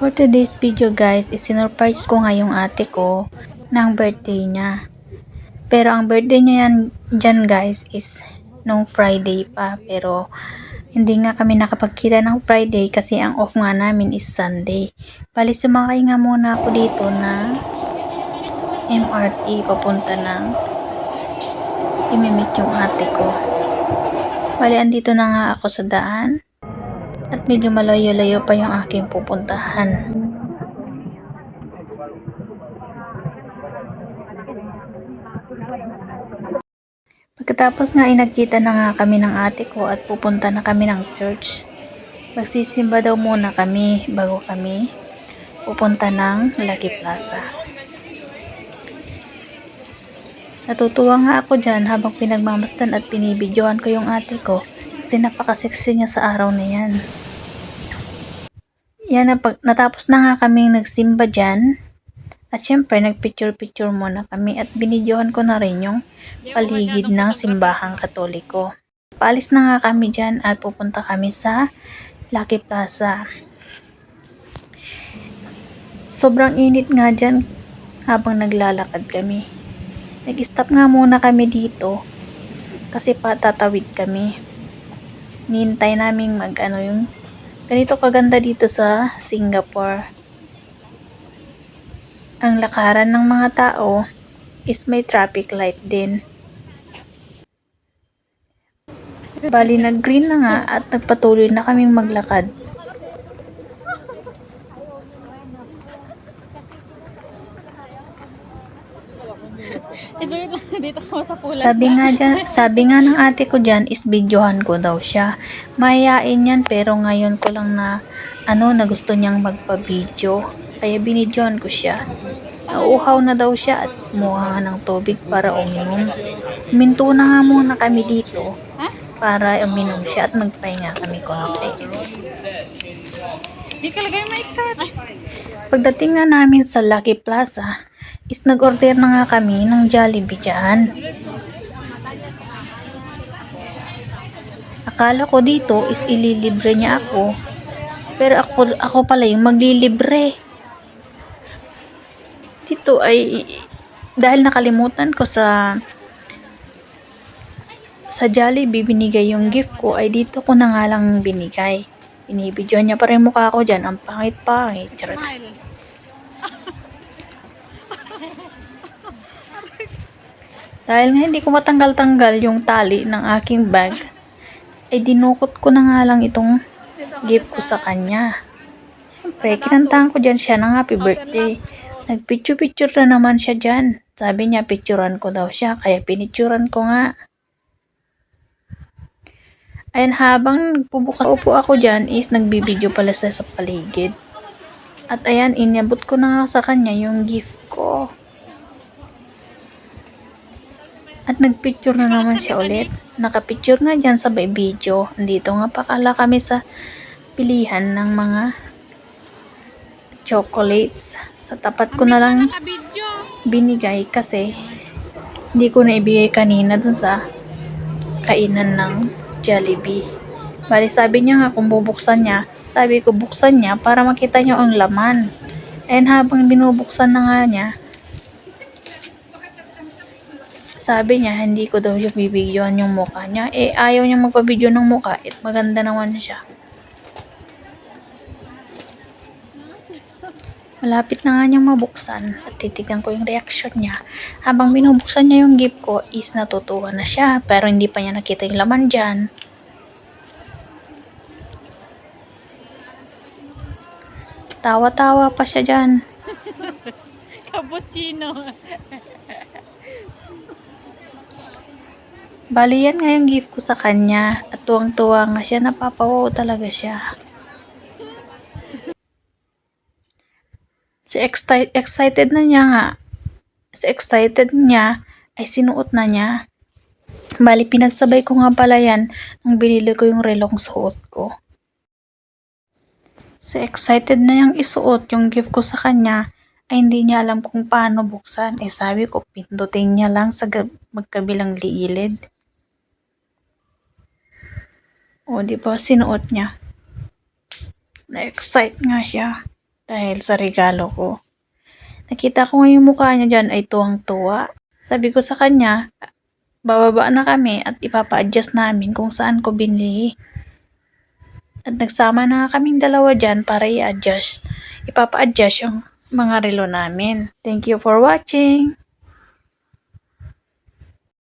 For today's video guys, isinurprise ko nga yung ate ko ng birthday niya. Pero ang birthday niya yan dyan guys is nung Friday pa. Pero hindi nga kami nakapagkita ng Friday kasi ang off nga namin is Sunday. Bali sumakay nga muna ako dito na MRT papunta ng imimit yung ate ko. Bali andito na nga ako sa daan. At medyo malayo-layo pa yung aking pupuntahan. Pagkatapos nga ay nagkita na nga kami ng ate ko at pupunta na kami ng church. Magsisimba daw muna kami bago kami pupunta ng Lucky Plaza. Natutuwa nga ako dyan habang pinagmamasdan at pinibidyohan ko yung ate ko kasi napaka-sexy niya sa araw na yan. Yan, natapos na nga kaming nagsimba dyan. At syempre, nagpicture-picture muna kami at binidyohan ko na rin yung paligid ng simbahang Katoliko. Paalis na nga kami dyan at pupunta kami sa Lucky Plaza. Sobrang init nga dyan habang naglalakad kami. Nag-stop nga muna kami dito kasi patatawid kami. Nihintay namin yung ganito kaganda dito sa Singapore. Ang lakaran ng mga tao is may traffic light din. Bali nag-green na nga at nagpatuloy na kaming maglakad. Sabi nga ng ate ko dyan is videohan ko daw siya. Mayayain yan pero ngayon ko lang na na gusto niyang magpa-video. Kaya binidyohan ko siya. Nauuhaw na daw siya at kumuha ng tubig para uminom. Huminto na nga muna kami dito para uminom siya at magpahinga kami konti. Pagdating nga namin sa Lucky Plaza, is nag-order na nga kami ng Jollibee dyan. Akala ko dito is ililibre niya ako, pero ako pala yung maglilibre. Dito ay dahil nakalimutan ko sa Jollibee binigay yung gift ko, ay dito ko na nga lang binigay. Binibidyo niya pa rin mukha ko dyan, ang pangit-pangit. Charot. Dahil nga hindi ko matanggal-tanggal yung tali ng aking bag, ay dinukot ko na nga lang itong gift ko sa kanya. Siyempre, kinantahan ko dyan siya ng happy birthday. Nagpicture-picture na naman siya dyan. Sabi niya, picturean ko daw siya, kaya pinicturean ko nga. Ayan, habang upo ako dyan, is nagbibideo pala sa paligid. At ayan, inabot ko na nga sa kanya yung gift ko. At nagpicture na naman siya ulit. Nakapicture nga dyan sabay video. Andito nga pakala kami sa pilihan ng mga chocolates. Sa tapat ko na lang binigay kasi hindi ko na ibigay kanina dun sa kainan ng Jollibee. Bali sabi niya nga kung bubuksan niya, sabi ko buksan niya para makita niyo ang laman. And habang binubuksan na nga niya, sabi niya hindi ko daw yung bibidyohan yung mukha niya. Ayaw niya magpabidyo ng mukha at maganda naman siya. Malapit na nga niyang mabuksan at titignan ko yung reaction niya. Habang binubuksan niya yung gift ko is natutuwa na siya pero hindi pa niya nakita yung laman dyan. Tawa-tawa pa siya dyan. Cappuccino. Bali yan nga yung gift ko sa kanya at tuwang-tuwa nga siya, napapawaw talaga siya. Excited na niya nga. Excited niya ay sinuot na niya. Bali pinagsabay ko nga pala yan nung binili ko yung relong suot ko. Excited na yung isuot yung gift ko sa kanya ay hindi niya alam kung paano buksan. Sabi ko pindutin niya lang sa magkabilang gilid. O, di ba sinuot niya? Na-excite nga siya. dahil sa regalo ko. Nakita ko nga yung mukha niya dyan ay tuwang-tuwa. Sabi ko sa kanya, bababa na kami at ipapa-adjust namin kung saan ko binili. At nagsama na kaming dalawa dyan para i-adjust. Ipapa-adjust yung mga relo namin. Thank you for watching!